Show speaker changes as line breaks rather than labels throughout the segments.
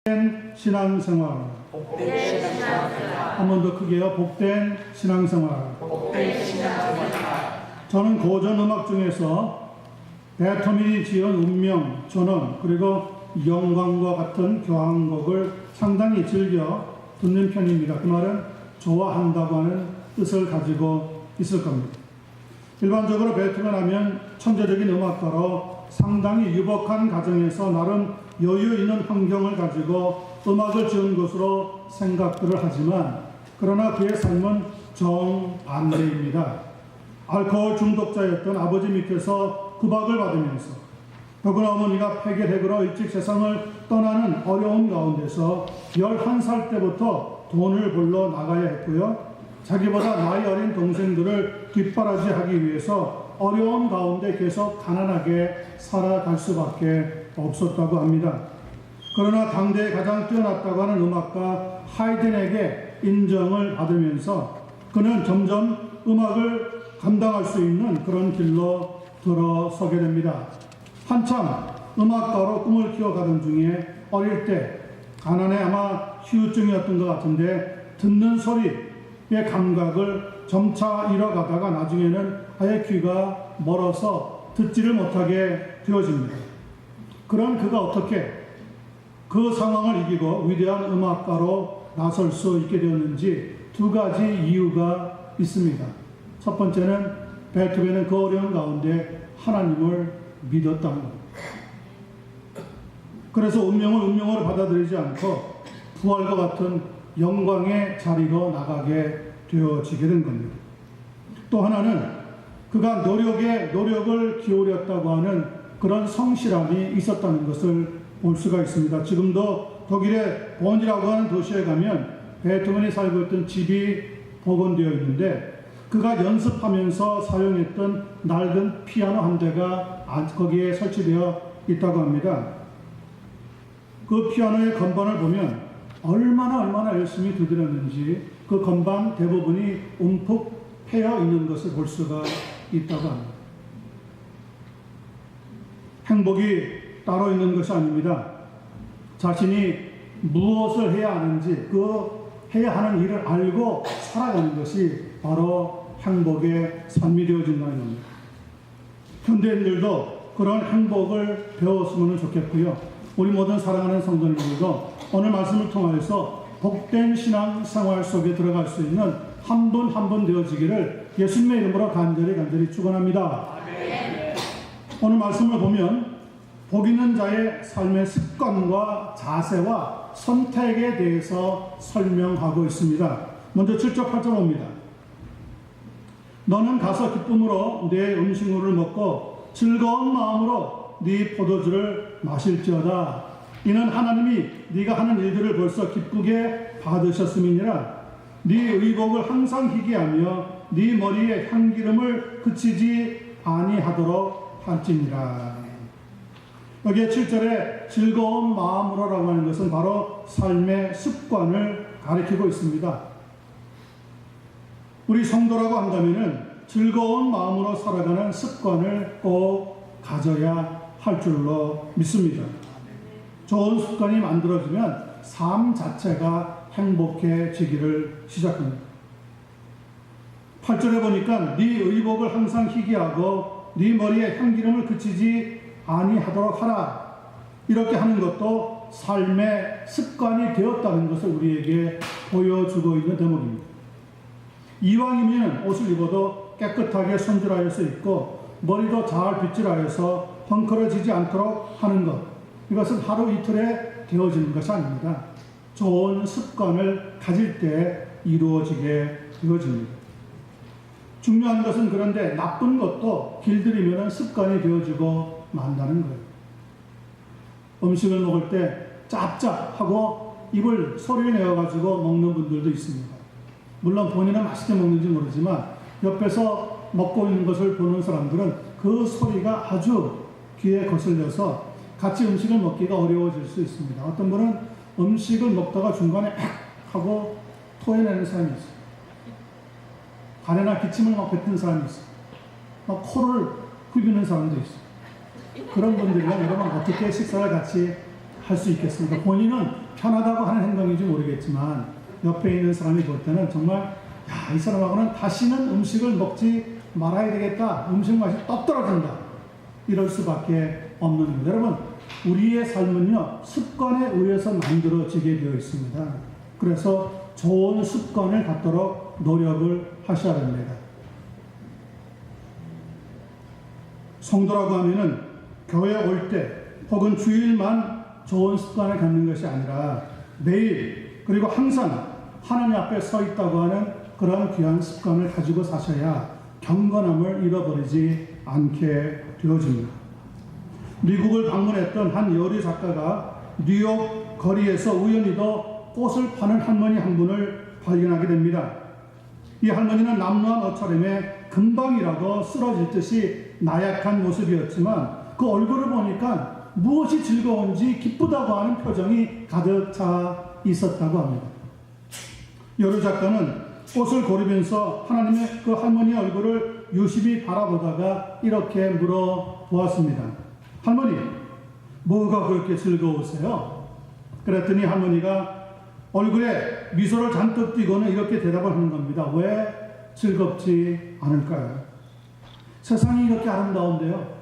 복된 신앙생활. 한 번 더 크게요. 복된 신앙생활. 저는 고전 음악 중에서 베토벤이 지은 운명, 전원, 그리고 영광과 같은 교향곡을 상당히 즐겨 듣는 편입니다. 그 말은 좋아한다고 하는 뜻을 가지고 있을 겁니다. 일반적으로 베토벤 하면 천재적인 음악가로 상당히 유복한 가정에서 나름 여유 있는 환경을 가지고 음악을 지은 것으로 생각들을 하지만, 그러나 그의 삶은 정반대입니다. 알코올 중독자였던 아버지 밑에서 구박을 받으면서, 더구나 어머니가 폐결핵으로 일찍 세상을 떠나는 어려운 가운데서 11살 때부터 돈을 벌러 나가야 했고요. 자기보다 나이 어린 동생들을 뒷바라지하기 위해서 어려운 가운데 계속 가난하게 살아갈 수밖에 없었다고 합니다. 그러나 당대에 가장 뛰어났다고 하는 음악가 하이든에게 인정을 받으면서 그는 점점 음악을 감당할 수 있는 그런 길로 들어서게 됩니다. 한참 음악가로 꿈을 키워가던 중에 어릴 때 가난에 아마 후유증이었던 것 같은데 듣는 소리의 감각을 점차 잃어가다가 나중에는 아예 귀가 멀어서 듣지를 못하게 되어집니다. 그런 그가 어떻게 그 상황을 이기고 위대한 음악가로 나설 수 있게 되었는지 두 가지 이유가 있습니다. 첫 번째는 베토벤은 그 어려운 가운데 하나님을 믿었다는 겁니다. 그래서 운명을 운명으로 받아들이지 않고 부활과 같은 영광의 자리로 나가게 되어지게 된 겁니다. 또 하나는 그가 노력을 기울였다고 하는 그런 성실함이 있었다는 것을 볼 수가 있습니다. 지금도 독일의 본이라고 하는 도시에 가면 베토벤이 살고 있던 집이 복원되어 있는데, 그가 연습하면서 사용했던 낡은 피아노 한 대가 거기에 설치되어 있다고 합니다. 그 피아노의 건반을 보면 얼마나 열심히 두드렸는지 그 건반 대부분이 움푹 패여 있는 것을 볼 수가 있다고 합니다. 행복이 따로 있는 것이 아닙니다. 자신이 무엇을 해야 하는지 그 해야 하는 일을 알고 살아가는 것이 바로 행복의 삶이 되어진다는 겁니다. 현대인들도 그런 행복을 배웠으면 좋겠고요. 우리 모든 사랑하는 성도님들도 오늘 말씀을 통하여서 복된 신앙생활 속에 들어갈 수 있는 한 분 한 분 되어지기를 예수님의 이름으로 간절히 축원합니다. 오늘 말씀을 보면 복 있는 자의 삶의 습관과 자세와 선택에 대해서 설명하고 있습니다. 먼저 7절 8절 봅니다. 너는 가서 기쁨으로 내 음식물을 먹고 즐거운 마음으로 네 포도주를 마실지어다. 이는 하나님이 네가 하는 일들을 벌써 기쁘게 받으셨음이니라. 네 의복을 항상 희귀하며 네 머리에 향기름을 그치지 아니하도록 할지니라. 여기에 7절에 즐거운 마음으로라고 하는 것은 바로 삶의 습관을 가리키고 있습니다. 우리 성도라고 한다면 즐거운 마음으로 살아가는 습관을 꼭 가져야 할 줄로 믿습니다. 좋은 습관이 만들어지면 삶 자체가 행복해지기를 시작합니다. 8절에 보니까 네 의복을 항상 희귀하고 네 머리에 향기름을 그치지 아니하도록 하라. 이렇게 하는 것도 삶의 습관이 되었다는 것을 우리에게 보여주고 있는 대목입니다. 이왕이면 옷을 입어도 깨끗하게 손질하여서 입고 머리도 잘 빗질하여서 헝클어지지 않도록 하는 것, 이것은 하루 이틀에 되어지는 것이 아닙니다. 좋은 습관을 가질 때 이루어지게 되어집니다. 중요한 것은 그런데 나쁜 것도 길들이면 습관이 되어지고 만다는 거예요. 음식을 먹을 때 짭짭하고 입을 소리를 내어가지고 먹는 분들도 있습니다. 물론 본인은 맛있게 먹는지 모르지만 옆에서 먹고 있는 것을 보는 사람들은 그 소리가 아주 귀에 거슬려서 같이 음식을 먹기가 어려워질 수 있습니다. 어떤 분은 음식을 먹다가 중간에 하고 토해내는 사람이 있어요. 간에나 기침을 막 뱉는 사람이 있어요. 막 코를 휘비는 사람도 있어요. 그런 분들이랑 여러분 어떻게 식사를 같이 할 수 있겠습니까? 본인은 편하다고 하는 행동인지 모르겠지만 옆에 있는 사람이 볼 때는 정말 야, 이 사람하고는 다시는 음식을 먹지 말아야 되겠다. 음식 맛이 떡 떨어진다. 이럴 수밖에 없는 겁니다. 여러분, 우리의 삶은요, 습관에 의해서 만들어지게 되어 있습니다. 그래서 좋은 습관을 갖도록 노력을 하셔야 됩니다. 성도라고 하면은 교회 올 때 혹은 주일만 좋은 습관을 갖는 것이 아니라 매일 그리고 항상 하나님 앞에 서 있다고 하는 그런 귀한 습관을 가지고 사셔야 경건함을 잃어버리지 않게 되어집니다. 미국을 방문했던 한 요리 작가가 뉴욕 거리에서 우연히도 꽃을 파는 할머니 한 분을 발견하게 됩니다. 이 할머니는 남루한 옷차림에 금방이라도 쓰러질 듯이 나약한 모습이었지만 그 얼굴을 보니까 무엇이 즐거운지 기쁘다고 하는 표정이 가득 차 있었다고 합니다. 요리 작가는 꽃을 고르면서 하나님의 그 할머니의 얼굴을 유심히 바라보다가 이렇게 물어보았습니다. 할머니, 뭐가 그렇게 즐거우세요? 그랬더니 할머니가 얼굴에 미소를 잔뜩 띠고는 이렇게 대답을 하는 겁니다. 왜 즐겁지 않을까요? 세상이 이렇게 아름다운데요.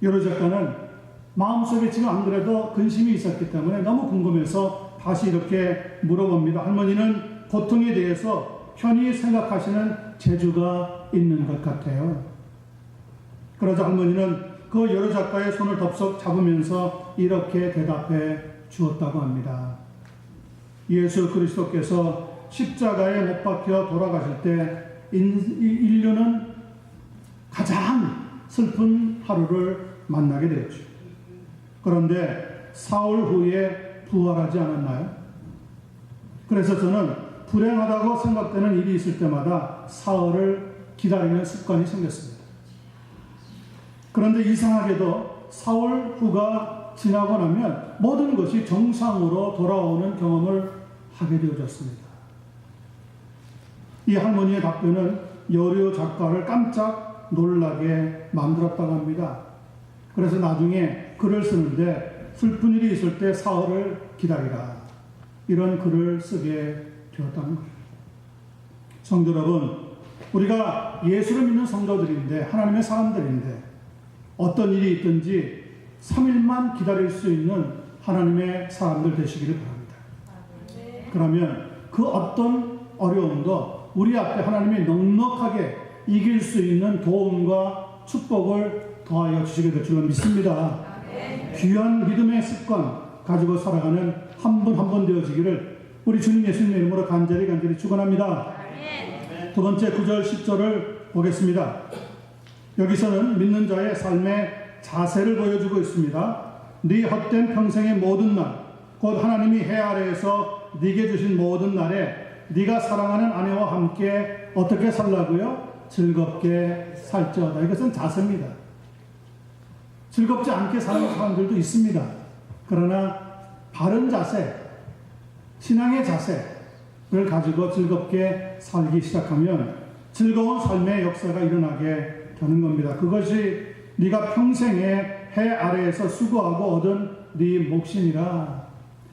요리 작가는 마음속에 지금 안 그래도 근심이 있었기 때문에 너무 궁금해서 다시 이렇게 물어봅니다. 할머니는 고통에 대해서 편히 생각하시는 재주가 있는 것 같아요. 그러자 할머니는 그 요리 작가의 손을 덥석 잡으면서 이렇게 대답해 주었다고 합니다. 예수 그리스도께서 십자가에 못 박혀 돌아가실 때 인류는 가장 슬픈 하루를 만나게 되었죠. 그런데 사흘 후에 부활하지 않았나요? 그래서 저는 불행하다고 생각되는 일이 있을 때마다 사흘을 기다리는 습관이 생겼습니다. 그런데 이상하게도 사흘 후가 지나고 나면 모든 것이 정상으로 돌아오는 경험을 하게 되어졌습니다. 이 할머니의 답변은 요리 작가를 깜짝 놀라게 만들었다고 합니다. 그래서 나중에 글을 쓰는데 슬픈 일이 있을 때 사흘을 기다리라. 이런 글을 쓰게 되었다는 거예요. 성도 여러분, 우리가 예수를 믿는 성도들인데 하나님의 사람들인데 어떤 일이 있든지 3일만 기다릴 수 있는 하나님의 사람들 되시기를 바랍니다. 그러면 그 어떤 어려움도 우리 앞에 하나님이 넉넉하게 이길 수 있는 도움과 축복을 더하여 주시게 될 줄로 믿습니다. 귀한 믿음의 습관 가지고 살아가는 한 분 한 분 되어지기를 우리 주님 예수님의 이름으로 간절히 축원합니다. 두 번째 9절 10절을 보겠습니다. 여기서는 믿는 자의 삶의 자세를 보여주고 있습니다. 네 헛된 평생의 모든 날, 곧 하나님이 해 아래에서 네게 주신 모든 날에 네가 사랑하는 아내와 함께 어떻게 살라고요? 즐겁게 살지어다. 이것은 자세입니다. 즐겁지 않게 사는 사람들도 있습니다. 그러나 바른 자세, 신앙의 자세를 가지고 즐겁게 살기 시작하면 즐거운 삶의 역사가 일어나게 되는 겁니다. 그것이 네가 평생에 해 아래에서 수고하고 얻은 네 몫이니라.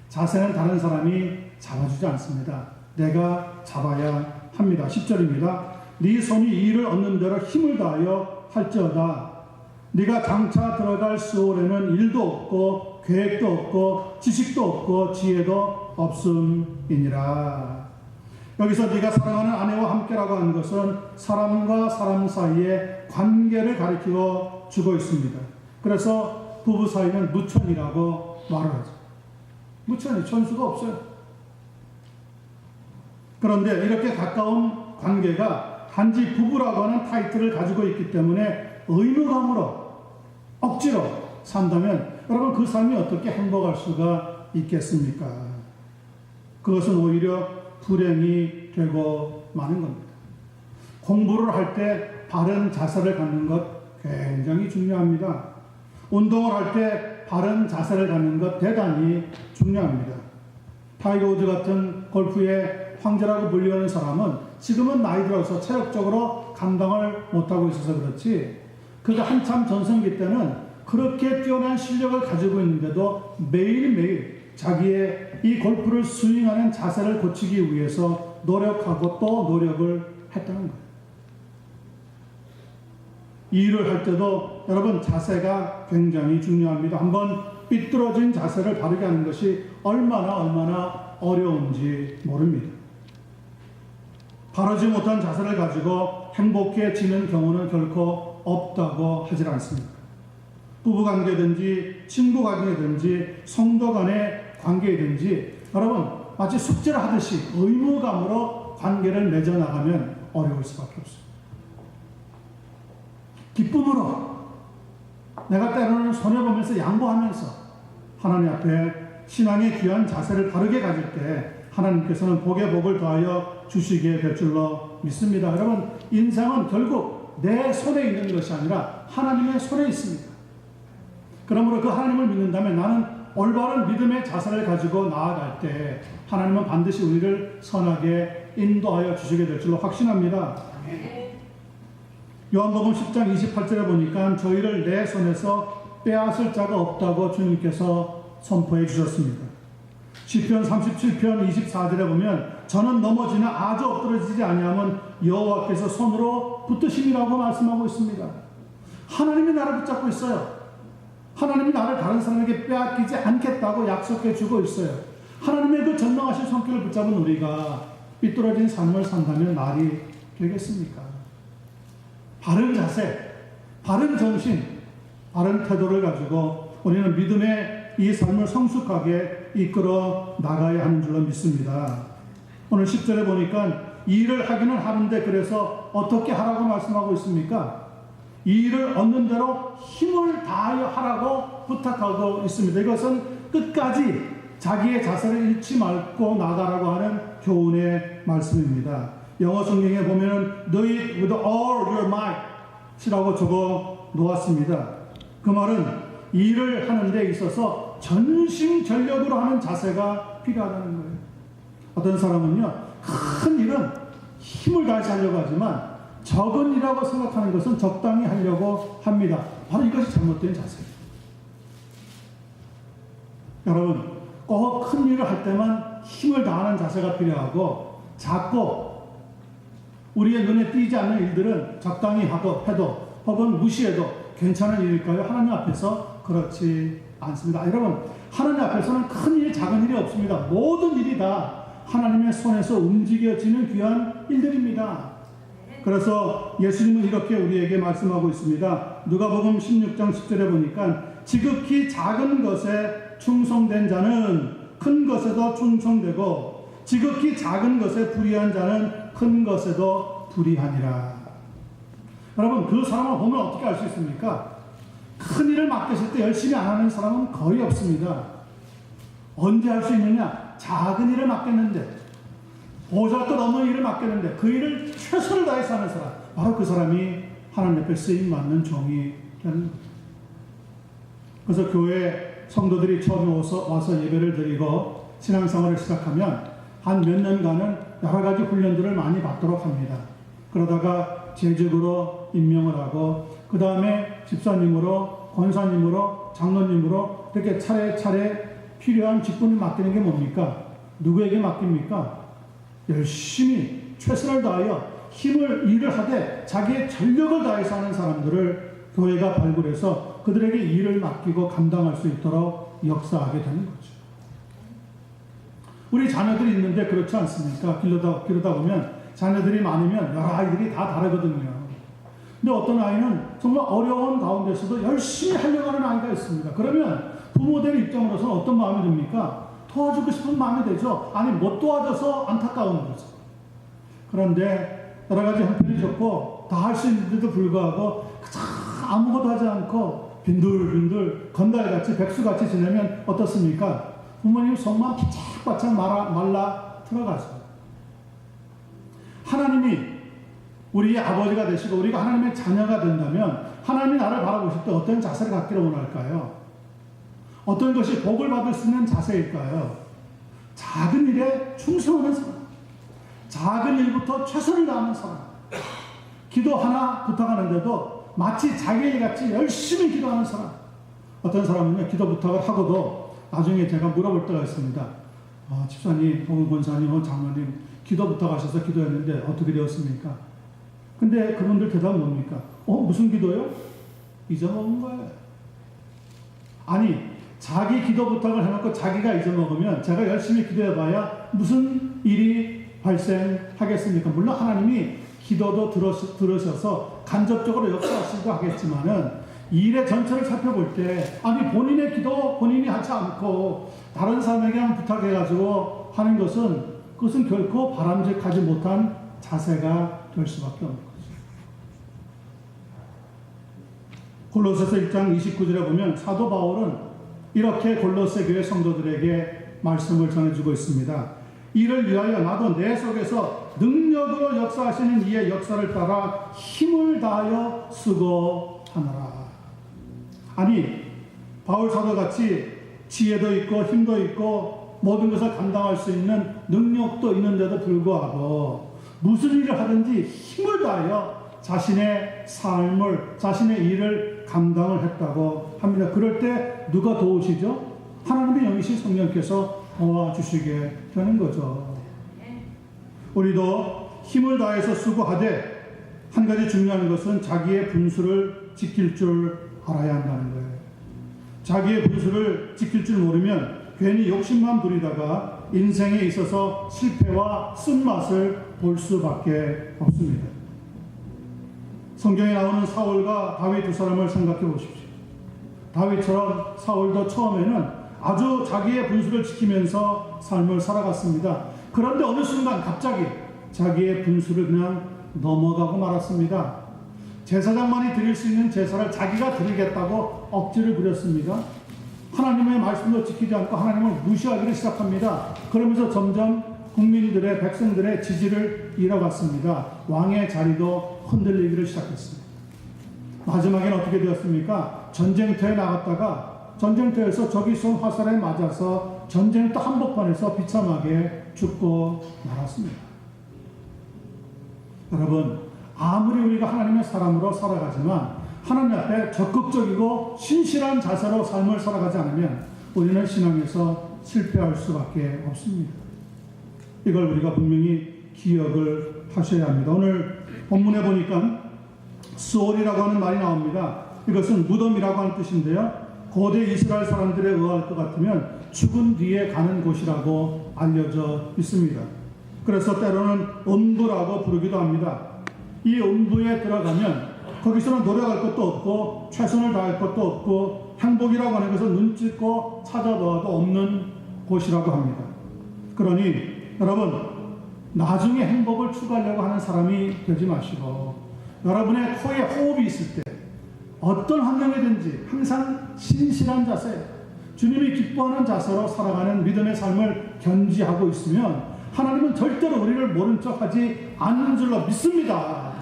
자세는 다른 사람이 잡아주지 않습니다. 내가 잡아야 합니다. 10절입니다. 네 손이 일을 얻는 대로 힘을 다하여 할지어다. 네가 장차 들어갈 수월에는 일도 없고 계획도 없고 지식도 없고 지혜도 없음이니라. 여기서 네가 사랑하는 아내와 함께라고 하는 것은 사람과 사람 사이의 관계를 가리키고 주고 있습니다. 그래서 부부 사이는 무천이라고 말을 하죠. 무천이 천수가 없어요. 그런데 이렇게 가까운 관계가 단지 부부라고 하는 타이틀을 가지고 있기 때문에 의무감으로 억지로 산다면 여러분 그 삶이 어떻게 행복할 수가 있겠습니까? 그것은 오히려 불행이 되고 마는 겁니다. 공부를 할 때 바른 자세를 갖는 것 굉장히 중요합니다. 운동을 할 때 바른 자세를 갖는 것 대단히 중요합니다. 타이거 우즈 같은 골프의 황제라고 불리는 사람은 지금은 나이 들어서 체력적으로 감당을 못하고 있어서 그렇지 그가 한참 전성기 때는 그렇게 뛰어난 실력을 가지고 있는데도 매일매일 자기의 이 골프를 스윙하는 자세를 고치기 위해서 노력하고 또 노력을 했다는 거예요. 이 일을 할 때도 여러분 자세가 굉장히 중요합니다. 한번 삐뚤어진 자세를 바르게 하는 것이 얼마나 어려운지 모릅니다. 바르지 못한 자세를 가지고 행복해지는 경우는 결코 없다고 하질 않습니다. 부부관계든지 친구관계든지 성도 간의 관계든지 여러분 마치 숙제를 하듯이 의무감으로 관계를 맺어나가면 어려울 수밖에 없습니다. 기쁨으로 내가 때로는 손해보면서 양보하면서 하나님 앞에 신앙의 귀한 자세를 바르게 가질 때 하나님께서는 복에 복을 더하여 주시게 될 줄로 믿습니다. 여러분 인생은 결국 내 손에 있는 것이 아니라 하나님의 손에 있습니다. 그러므로 그 하나님을 믿는다면 나는 올바른 믿음의 자세를 가지고 나아갈 때 하나님은 반드시 우리를 선하게 인도하여 주시게 될 줄로 확신합니다. 요한복음 10장 28절에 보니까 저희를 내 손에서 빼앗을 자가 없다고 주님께서 선포해 주셨습니다. 시편 37편 24절에 보면 저는 넘어지나 아주 엎드러지지 아니하면 여호와께서 손으로 붙드심이라고 말씀하고 있습니다. 하나님이 나를 붙잡고 있어요. 하나님이 나를 다른 사람에게 빼앗기지 않겠다고 약속해 주고 있어요. 하나님의 그 전능하신 손길을 붙잡은 우리가 삐뚤어진 삶을 산다면 말이 되겠습니까? 바른 자세, 바른 정신, 바른 태도를 가지고 우리는 믿음의 이 삶을 성숙하게 이끌어 나가야 하는 줄로 믿습니다. 오늘 10절에 보니까 이 일을 하기는 하는데 그래서 어떻게 하라고 말씀하고 있습니까? 이 일을 얻는 대로 힘을 다하여 하라고 부탁하고 있습니다. 이것은 끝까지 자기의 자세를 잃지 말고 나가라고 하는 교훈의 말씀입니다. 영어 성경에 보면은 Do it with all your might 이라고 적어 놓았습니다. 그 말은 이 일을 하는 데 있어서 전심전력으로 하는 자세가 필요하다는 거예요. 어떤 사람은요 큰 일은 힘을 다해서 하려고 하지만 적은 일이라고 생각하는 것은 적당히 하려고 합니다. 바로 이것이 잘못된 자세예요. 여러분 꼭 큰 일을 할 때만 힘을 다하는 자세가 필요하고 작고 우리의 눈에 띄지 않는 일들은 적당히 해도 혹은 무시해도 괜찮은 일일까요? 하나님 앞에서 그렇지 않습니다. 여러분 하나님 앞에서는 큰 일 작은 일이 없습니다. 모든 일이 다 하나님의 손에서 움직여지는 귀한 일들입니다. 그래서 예수님은 이렇게 우리에게 말씀하고 있습니다. 누가복음 16장 10절에 보니까 지극히 작은 것에 충성된 자는 큰 것에도 충성되고 지극히 작은 것에 불의한 자는 큰 것에도 불의하니라. 여러분 그 사람을 보면 어떻게 알 수 있습니까? 큰 일을 맡겼을 때 열심히 안 하는 사람은 거의 없습니다. 언제 할 수 있느냐? 작은 일을 맡겼는데 보잘것 없는 일을 맡겼는데 그 일을 최선을 다해서 하는 사람, 바로 그 사람이 하나님 앞에 쓰임받는 종이 되는 거죠. 그래서 교회 성도들이 처음에 와서 예배를 드리고 신앙생활을 시작하면 한 몇 년간은 여러 가지 훈련들을 많이 받도록 합니다. 그러다가 재직으로 임명을 하고 그 다음에 집사님으로, 권사님으로, 장로님으로 이렇게 차례차례 필요한 직분을 맡기는 게 뭡니까? 누구에게 맡깁니까? 열심히 최선을 다하여 일을 하되 자기의 전력을 다해서 하는 사람들을 교회가 발굴해서 그들에게 일을 맡기고 감당할 수 있도록 역사하게 되는 거죠. 우리 자녀들이 있는데 그렇지 않습니까? 기르다 보면 자녀들이 많으면 여러 아이들이 다 다르거든요. 근데 어떤 아이는 정말 어려운 가운데서도 열심히 하려고 하는 아이가 있습니다. 그러면 부모들 입장으로서는 어떤 마음이 듭니까? 도와주고 싶은 마음이 되죠. 아니 못 도와줘서 안타까운 거죠. 그런데 여러 가지 형편이 좋고 다 할 수 있는데도 불구하고 아무것도 하지 않고 빈들빈들 건달같이 백수같이 지내면 어떻습니까? 부모님 속만 바짝바짝 말라 들어가죠. 하나님이 우리의 아버지가 되시고 우리가 하나님의 자녀가 된다면 하나님이 나를 바라보실 때 어떤 자세를 갖기를 원할까요? 어떤 것이 복을 받을 수 있는 자세일까요? 작은 일에 충성하는 사람, 작은 일부터 최선을 다하는 사람, 기도 하나 부탁하는데도 마치 자기 일같이 열심히 기도하는 사람, 어떤 사람은 기도 부탁을 하고도 나중에 제가 물어볼 때가 있습니다. 집사님, 혹은 권사님, 혹은 장로님, 기도 부탁하셔서 기도했는데 어떻게 되었습니까? 근데 그분들 대답은 뭡니까? 무슨 기도요? 잊어먹은 거예요. 아니, 자기 기도 부탁을 해놓고 자기가 잊어먹으면 제가 열심히 기도해봐야 무슨 일이 발생하겠습니까? 물론 하나님이 기도도 들으셔서 간접적으로 역사하시기도 하겠지만은 일의 전체를 살펴볼 때 아니 본인의 기도 본인이 하지 않고 다른 사람에게 부탁해가지고 하는 그것은 결코 바람직하지 못한 자세가 될 수밖에 없는 거죠. 골로새서 1장 29절에 보면 사도 바울은 이렇게 골로새 교회 성도들에게 말씀을 전해주고 있습니다. 이를 위하여 나도 내 속에서 능력으로 역사하시는 이의 역사를 따라 힘을 다하여 수고하노라. 아니, 바울 사도같이 지혜도 있고 힘도 있고 모든 것을 감당할 수 있는 능력도 있는데도 불구하고 무슨 일을 하든지 힘을 다하여 자신의 삶을, 자신의 일을 감당을 했다고 합니다. 그럴 때 누가 도우시죠? 하나님의 영이신 성령께서 도와주시게 되는 거죠. 우리도 힘을 다해서 수고하되 한 가지 중요한 것은 자기의 분수를 지킬 줄 알아야 한다는 거예요. 자기의 분수를 지킬 줄 모르면 괜히 욕심만 부리다가 인생에 있어서 실패와 쓴맛을 볼 수밖에 없습니다. 성경에 나오는 사울과 다윗 두 사람을 생각해 보십시오. 다윗처럼 사울도 처음에는 아주 자기의 분수를 지키면서 삶을 살아갔습니다. 그런데 어느 순간 갑자기 자기의 분수를 그냥 넘어가고 말았습니다. 제사장만이 드릴 수 있는 제사를 자기가 드리겠다고 억지를 부렸습니다. 하나님의 말씀도 지키지 않고 하나님을 무시하기를 시작합니다. 그러면서 점점 국민들의, 백성들의 지지를 잃어갔습니다. 왕의 자리도 흔들리기를 시작했습니다. 마지막에는 어떻게 되었습니까? 전쟁터에 나갔다가 전쟁터에서 적이 쏜 화살에 맞아서 전쟁터 한복판에서 비참하게 죽고 말았습니다. 여러분, 아무리 우리가 하나님의 사람으로 살아가지만 하나님 앞에 적극적이고 신실한 자세로 삶을 살아가지 않으면 우리는 신앙에서 실패할 수밖에 없습니다. 이걸 우리가 분명히 기억을 하셔야 합니다. 오늘 본문에 보니까 수올이라고 하는 말이 나옵니다. 이것은 무덤이라고 하는 뜻인데요. 고대 이스라엘 사람들에 의할 것 같으면 죽은 뒤에 가는 곳이라고 알려져 있습니다. 그래서 때로는 음부라고 부르기도 합니다. 이 음부에 들어가면 거기서는 노력할 것도 없고 최선을 다할 것도 없고 행복이라고 하는 것은 눈짓고 찾아봐도 없는 곳이라고 합니다. 그러니 여러분, 나중에 행복을 추구하려고 하는 사람이 되지 마시고 여러분의 코에 호흡이 있을 때 어떤 환경이든지 항상 신실한 자세, 주님이 기뻐하는 자세로 살아가는 믿음의 삶을 견지하고 있으면 하나님은 절대로 우리를 모른 척하지 않는 줄로 믿습니다.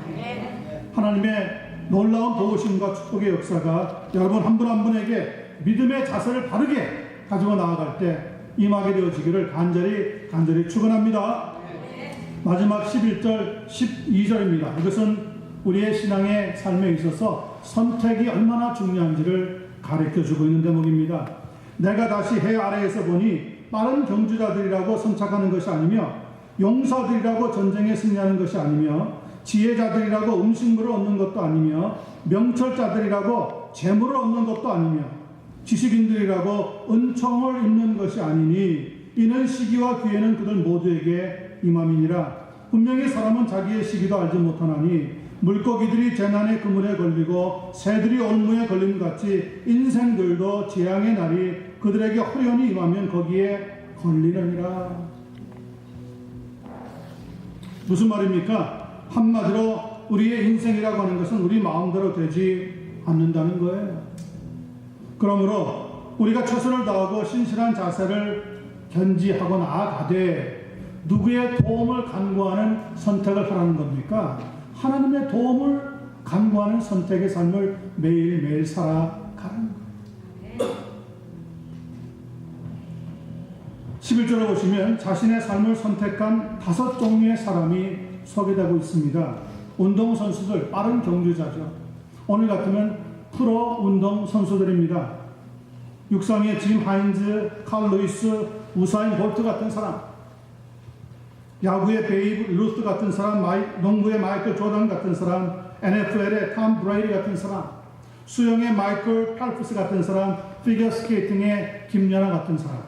하나님의 놀라운 도우심과 축복의 역사가 여러분 한 분 한 분에게 믿음의 자세를 바르게 가지고 나아갈 때 임하게 되어지기를 간절히 축원합니다. 마지막 11절 12절입니다. 이것은 우리의 신앙의 삶에 있어서 선택이 얼마나 중요한지를 가르쳐주고 있는 대목입니다. 내가 다시 해 아래에서 보니 빠른 경주자들이라고 선착하는 것이 아니며 용사들이라고 전쟁에 승리하는 것이 아니며 지혜자들이라고 음식물을 얻는 것도 아니며 명철자들이라고 재물을 얻는 것도 아니며 지식인들이라고 은총을 입는 것이 아니니 이는 시기와 기회는 그들 모두에게 임함이니라. 분명히 사람은 자기의 시기도 알지 못하나니 물고기들이 재난의 그물에 걸리고 새들이 올무에 걸림같이 인생들도 재앙의 날이 그들에게 호련히 임하면 거기에 걸리느니라. 무슨 말입니까? 한마디로 우리의 인생이라고 하는 것은 우리 마음대로 되지 않는다는 거예요. 그러므로 우리가 최선을 다하고 신실한 자세를 견지하고 나아가되 누구의 도움을 간구하는 선택을 하라는 겁니까? 하나님의 도움을 간구하는 선택의 삶을 매일매일 살아가는 거예요. 11절에 보시면 자신의 삶을 선택한 5종류의 사람이 소개되고 있습니다. 운동선수들, 빠른 경주자죠. 오늘 같으면 프로 운동선수들입니다. 육상의 짐 하인즈, 칼 루이스, 우사인 볼트 같은 사람, 야구의 베이브 루스 같은 사람, 농구의 마이클 조던 같은 사람, NFL의 톰 브레이디 같은 사람, 수영의 마이클 펠프스 같은 사람, 피겨 스케이팅의 김연아 같은 사람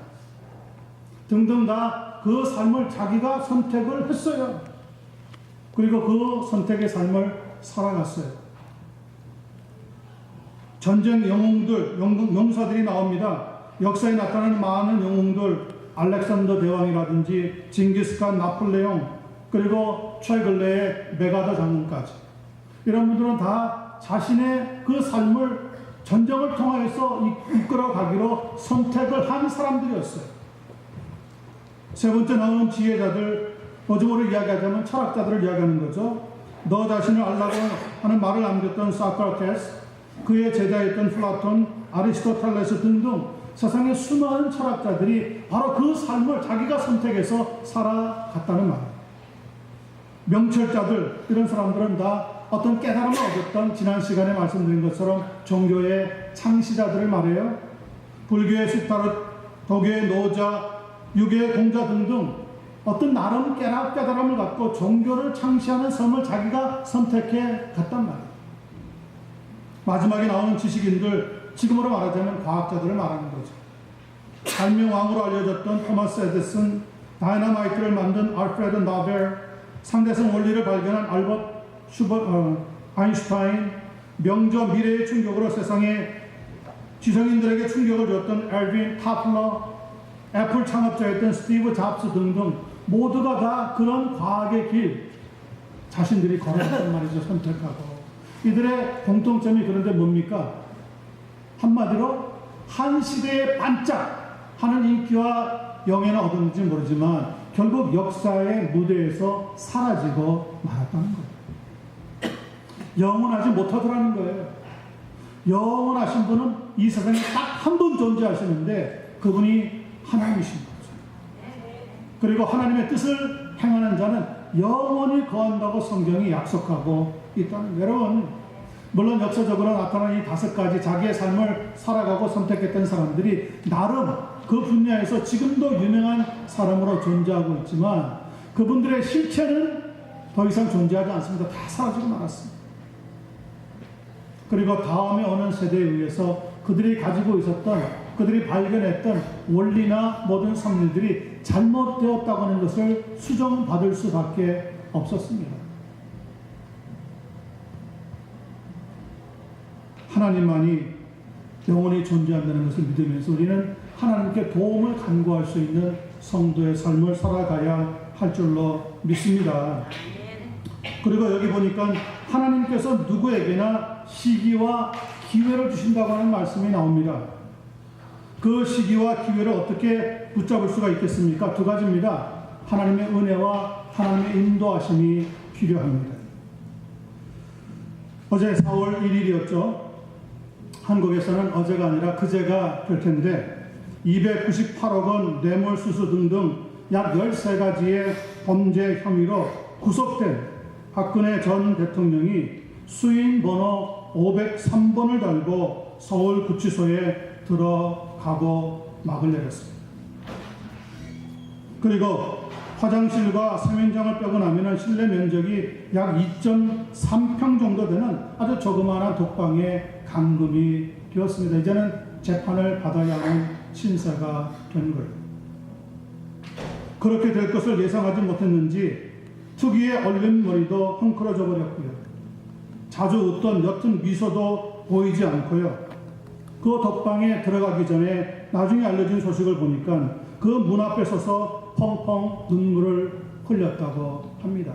등등 다 그 삶을 자기가 선택을 했어요. 그리고 그 선택의 삶을 살아갔어요. 전쟁 영웅들, 용사들이 나옵니다. 역사에 나타나는 많은 영웅들, 알렉산더 대왕이라든지 징기스칸, 나폴레옹, 그리고 최근래의 메가더 장군까지, 이런 분들은 다 자신의 그 삶을 전쟁을 통해서 이끌어 가기로 선택을 한 사람들이었어요. 세 번째 나오는 지혜자들, 어중으로 이야기하자면 철학자들을 이야기하는 거죠. 너 자신을 알라고 하는 말을 남겼던 소크라테스, 그의 제자였던 플라톤, 아리스토텔레스 등등 세상의 수많은 철학자들이 바로 그 삶을 자기가 선택해서 살아갔다는 말이에요. 명철자들, 이런 사람들은 다 어떤 깨달음을 얻었던, 지난 시간에 말씀드린 것처럼 종교의 창시자들을 말해요. 불교의 시타르, 도교의 노자, 유교의 공자 등등 어떤 나름 깨달음을 갖고 종교를 창시하는 삶을 자기가 선택해 갔단 말이에요. 마지막에 나오는 지식인들, 지금으로 말하자면 과학자들을 말하는 거죠. 발명왕으로 알려졌던 토마스 에디슨, 다이너마이트를 만든 알프레드 나벨, 상대성 원리를 발견한 알버트 아인슈타인, 명저 미래의 충격으로 세상에 지성인들에게 충격을 줬던 엘빈 타플러, 애플 창업자였던 스티브 잡스 등등 모두가 다 그런 과학의 길 자신들이 걸어갔단 말이죠. 선택하고. 이들의 공통점이 그런데 뭡니까? 한마디로 한 시대에 반짝하는 인기와 영예는 얻었는지 모르지만 결국 역사의 무대에서 사라지고 말았다는 거예요. 영원하지 못하더라는 거예요. 영원하신 분은 이 세상에 딱 한 분 존재하시는데 그분이 하나님이신 거죠. 그리고 하나님의 뜻을 행하는 자는 영원히 거한다고 성경이 약속하고 있다는 거예요. 여러분, 물론 역사적으로 나타난 이 5가지 자기의 삶을 살아가고 선택했던 사람들이 나름 그 분야에서 지금도 유명한 사람으로 존재하고 있지만 그분들의 실체는 더 이상 존재하지 않습니다. 다 사라지고 말았습니다. 그리고 다음에 오는 세대에 의해서 그들이 가지고 있었던, 그들이 발견했던 원리나 모든 섭리들이 잘못되었다고 하는 것을 수정받을 수밖에 없었습니다. 하나님만이 영원히 존재한다는 것을 믿으면서 우리는 하나님께 도움을 간구할 수 있는 성도의 삶을 살아가야 할 줄로 믿습니다. 그리고 여기 보니까 하나님께서 누구에게나 시기와 기회를 주신다고 하는 말씀이 나옵니다. 그 시기와 기회를 어떻게 붙잡을 수가 있겠습니까? 2가지입니다. 하나님의 은혜와 하나님의 인도하심이 필요합니다. 어제 4월 1일이었죠. 한국에서는 어제가 아니라 그제가 될 텐데 298억 원 뇌물수수 등등 약 13가지의 범죄 혐의로 구속된 박근혜 전 대통령이 수인 번호 503번을 달고 서울구치소에 들어가고 막을 내렸습니다. 그리고 화장실과 세면장을 빼고 나면 실내 면적이 약 2.3평 정도 되는 아주 조그마한 독방에 감금이 되었습니다. 이제는 재판을 받아야 하는 신세가 된 거예요. 그렇게 될 것을 예상하지 못했는지 특유의 얼린 머리도 헝클어져 버렸고요. 자주 웃던 옅은 미소도 보이지 않고요. 그 독방에 들어가기 전에 나중에 알려진 소식을 보니까 그 문 앞에 서서 펑펑 눈물을 흘렸다고 합니다.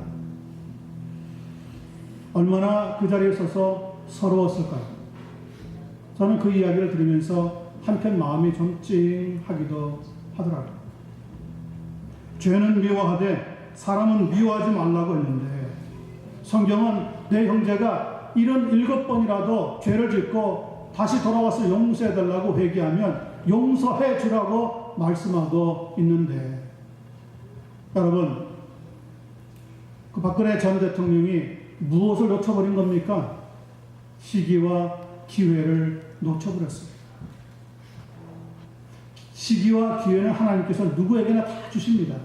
얼마나 그 자리에 서서 서러웠을까요? 저는 그 이야기를 들으면서 한편 마음이 좀 찡하기도 하더라고요. 죄는 미워하되 사람은 미워하지 말라고 했는데 성경은 내 형제가 77번이라도 죄를 짓고 다시 돌아와서 용서해달라고 회개하면 용서해 주라고 말씀하고 있는데, 여러분, 그 박근혜 전 대통령이 무엇을 놓쳐버린 겁니까? 시기와 기회를 놓쳐버렸습니다. 시기와 기회는 하나님께서 누구에게나 다 주십니다.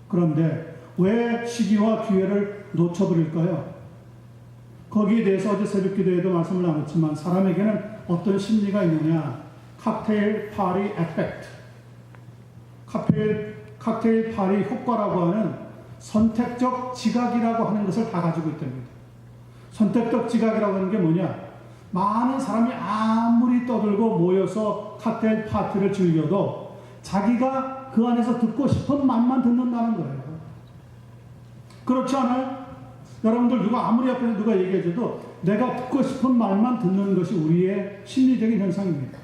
그런데 왜 시기와 기회를 놓쳐버릴까요? 거기에 대해서 어제 새벽기도에도 말씀을 나눴지만 사람에게는 어떤 심리가 있느냐. 칵테일 파리 에펙트, 칵테일 파리 효과라고 하는 선택적 지각이라고 하는 것을 다 가지고 있답니다. 선택적 지각이라고 하는 게 뭐냐? 많은 사람이 아무리 떠들고 모여서 칵테일 파티를 즐겨도 자기가 그 안에서 듣고 싶은 말만 듣는다는 거예요. 그렇지 않아요? 여러분들 누가 아무리 앞에서 누가 얘기해줘도 내가 듣고 싶은 말만 듣는 것이 우리의 심리적인 현상입니다.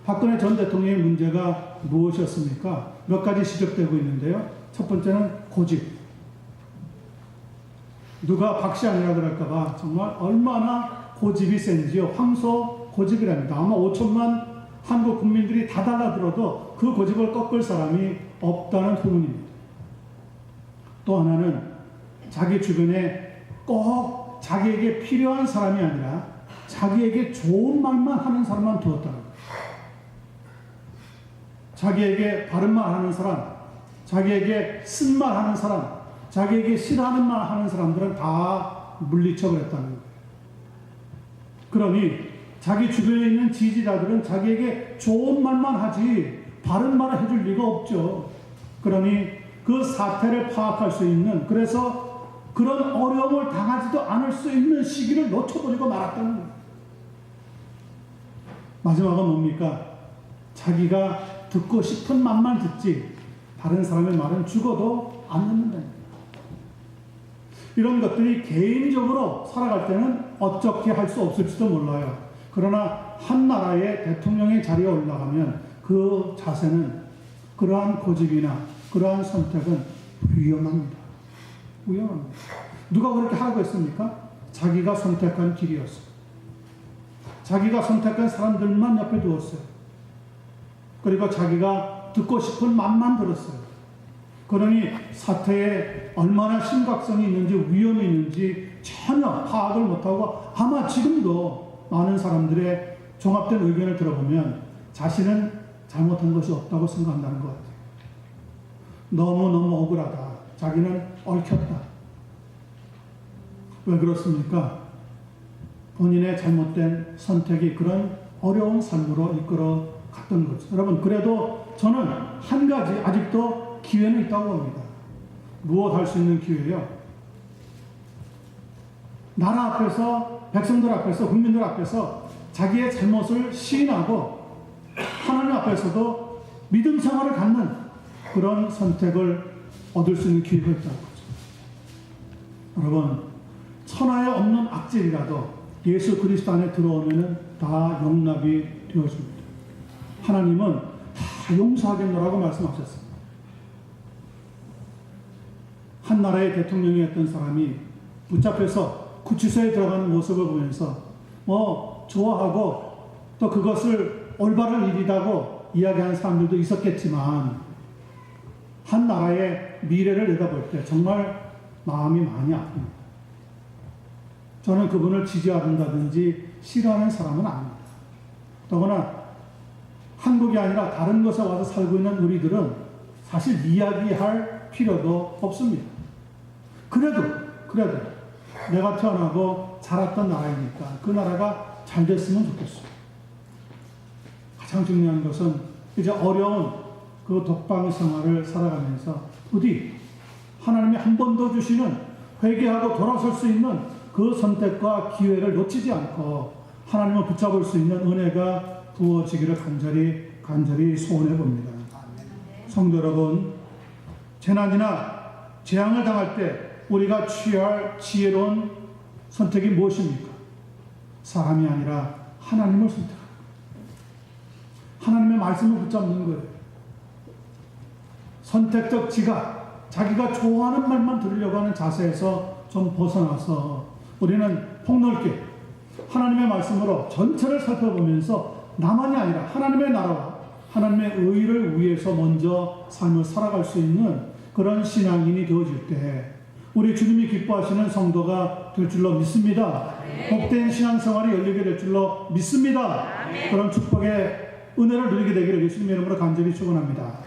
박근혜 전 대통령의 문제가 무엇이었습니까? 몇 가지 지적되고 있는데요. 첫 번째는 고집. 누가 박씨 아니라 그럴까봐 정말 얼마나 고집이 센지요. 황소 고집이랍니다. 아마 5천만 한국 국민들이 다 달라들어도 그 고집을 꺾을 사람이 없다는 후문입니다. 또 하나는 자기 주변에 꼭 자기에게 필요한 사람이 아니라 자기에게 좋은 말만 하는 사람만 두었다는 거예요. 자기에게 바른 말 하는 사람, 자기에게 쓴 말 하는 사람, 자기에게 싫어하는 말 하는 사람들은 다 물리쳐버렸다는 거예요. 그러니 자기 주변에 있는 지지자들은 자기에게 좋은 말만 하지 바른 말을 해줄 리가 없죠. 그러니 그 사태를 파악할 수 있는, 그래서 그런 어려움을 당하지도 않을 수 있는 시기를 놓쳐버리고 말았다는 거예요. 마지막은 뭡니까? 자기가 듣고 싶은 말만 듣지 다른 사람의 말은 죽어도 안 듣는다. 이런 것들이 개인적으로 살아갈 때는 어떻게 할 수 없을지도 몰라요. 그러나 한 나라의 대통령의 자리에 올라가면 그 자세는, 그러한 고집이나 그러한 선택은 위험합니다. 위험합니다. 누가 그렇게 하라고 했습니까? 자기가 선택한 길이었어요. 자기가 선택한 사람들만 옆에 두었어요. 그리고 자기가 듣고 싶은 말만 들었어요. 그러니 사태에 얼마나 심각성이 있는지 위험이 있는지 전혀 파악을 못하고, 아마 지금도 많은 사람들의 종합된 의견을 들어보면 자신은 잘못한 것이 없다고 생각한다는 것 같아요. 너무너무 억울하다. 자기는 얽혔다. 왜 그렇습니까? 본인의 잘못된 선택이 그런 어려운 삶으로 이끌어 갔던 거죠. 여러분, 그래도 저는 한 가지 아직도 기회는 있다고 봅니다. 무엇 할 수 있는 기회요? 나라 앞에서, 백성들 앞에서, 국민들 앞에서 자기의 잘못을 시인하고 하나님 앞에서도 믿음 생활을 갖는 그런 선택을 얻을 수 있는 기회가 있다는 거죠. 여러분, 천하에 없는 악질이라도 예수 그리스도 안에 들어오면 다 용납이 되어집니다. 하나님은 다 용서하겠노라고 말씀하셨습니다. 한 나라의 대통령이었던 사람이 붙잡혀서 구치소에 들어가는 모습을 보면서 좋아하고 또 그것을 올바른 일이라고 이야기하는 사람들도 있었겠지만, 한 나라의 미래를 내다볼 때 정말 마음이 많이 아픕니다. 저는 그분을 지지한다든지 싫어하는 사람은 아닙니다. 더구나 한국이 아니라 다른 곳에 와서 살고 있는 우리들은 사실 이야기할 필요도 없습니다. 그래도 내가 태어나고 자랐던 나라이니까 그 나라가 잘 됐으면 좋겠어요. 가장 중요한 것은 이제 어려운 그 독방 생활을 살아가면서 부디 하나님이 한 번 더 주시는, 회개하고 돌아설 수 있는 그 선택과 기회를 놓치지 않고 하나님을 붙잡을 수 있는 은혜가 부어지기를 간절히 소원해 봅니다. 성도 여러분, 재난이나 재앙을 당할 때 우리가 취할 지혜로운 선택이 무엇입니까? 사람이 아니라 하나님을 선택합니다. 하나님의 말씀을 붙잡는 거예요. 선택적 지각, 자기가 좋아하는 말만 들으려고 하는 자세에서 좀 벗어나서 우리는 폭넓게 하나님의 말씀으로 전체를 살펴보면서 나만이 아니라 하나님의 나라와 하나님의 의를 위해서 먼저 삶을 살아갈 수 있는 그런 신앙인이 되어질 때 우리 주님이 기뻐하시는 성도가 될 줄로 믿습니다. 복된 신앙생활이 열리게 될 줄로 믿습니다. 그런 축복의 은혜를 누리게 되기를 예수님의 이름으로 간절히 축원합니다.